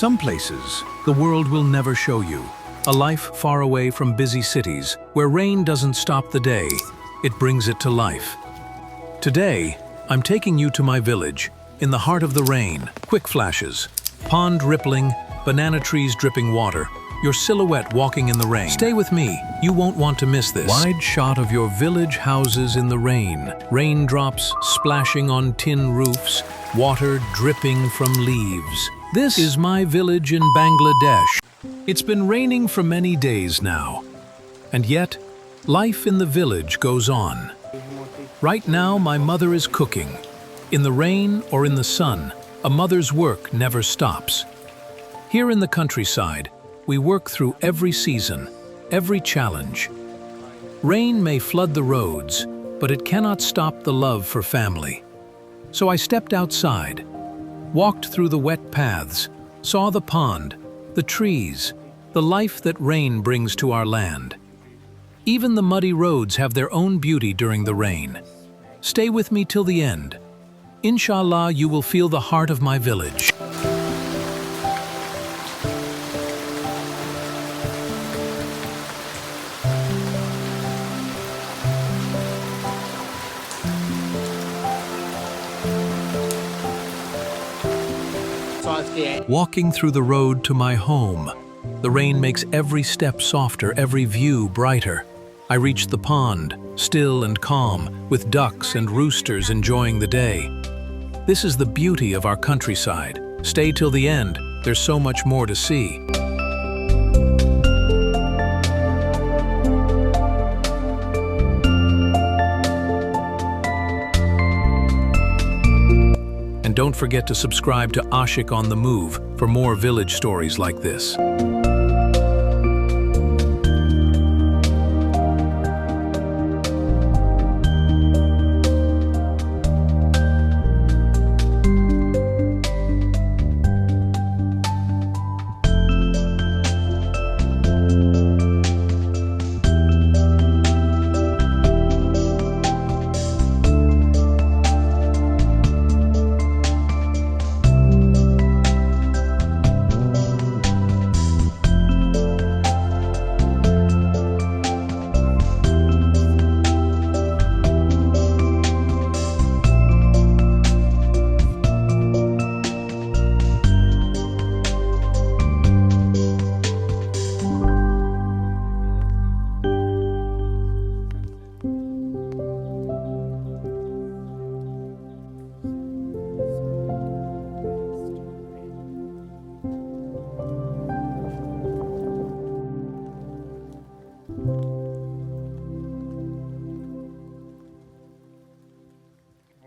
Some places the world will never show you. A life far away from busy cities, where rain doesn't stop the day, it brings it to life. Today, I'm taking you to my village, in the heart of the rain, quick flashes, pond rippling, banana trees dripping water, your silhouette walking in the rain. Stay with me, you won't want to miss this. Wide shot of your village houses in the rain, raindrops splashing on tin roofs, water dripping from leaves. This is my village in Bangladesh. It's been raining for many days now, and yet, life in the village goes on. Right now, my mother is cooking. In the rain or in the sun, a mother's work never stops. Here in the countryside, we work through every season, every challenge. Rain may flood the roads, but it cannot stop the love for family. So I stepped outside, walked through the wet paths, saw the pond, the trees, the life that rain brings to our land. Even the muddy roads have their own beauty during the rain. Stay with me till the end. Inshallah, you will feel the heart of my village. Walking through the road to my home. The rain makes every step softer, every view brighter. I reach the pond, still and calm, with ducks and roosters enjoying the day. This is the beauty of our countryside. Stay till the end, there's so much more to see. And don't forget to subscribe to Ashik on the Move for more village stories like this.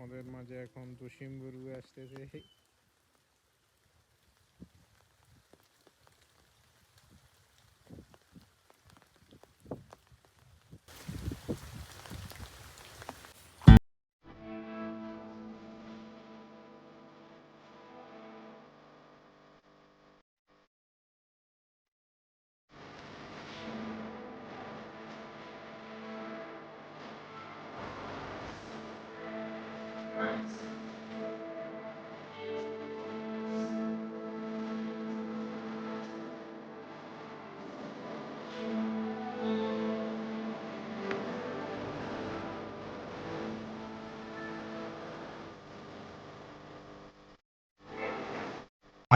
আমাদের মাঝে এখন দুশিম গরু আসতেছে।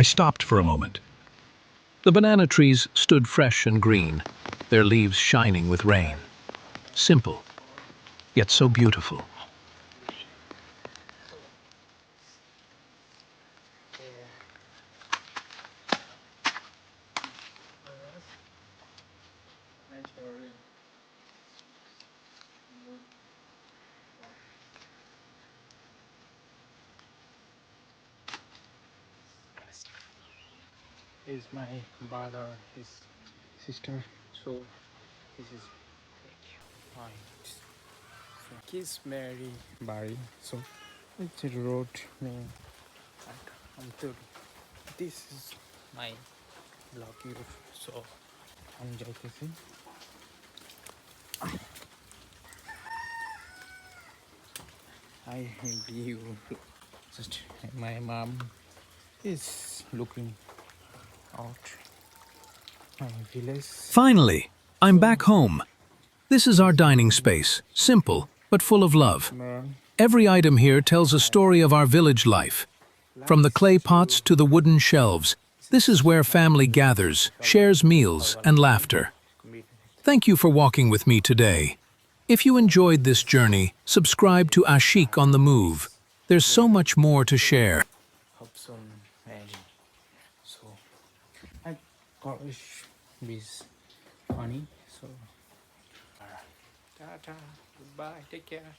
I stopped for a moment. The banana trees stood fresh and green, their leaves shining with rain. Simple, yet so beautiful. Is my brother, his sister. So this is my kids marry Bari. So it's a road name. I'm told this is my lucky roof. So I'm joking. I believe just my mom is looking out my village. Finally, I'm back home. This is our dining space, simple but full of love. Man, Every item here tells a story of our village life. From the clay pots to the wooden shelves, this is where family gathers, shares meals, and laughter. Thank you for walking with me today. If you enjoyed this journey, subscribe to Ashik on the Move. There's so much more to share. Hobson and so I got be funny. So, ta ta, goodbye, take care.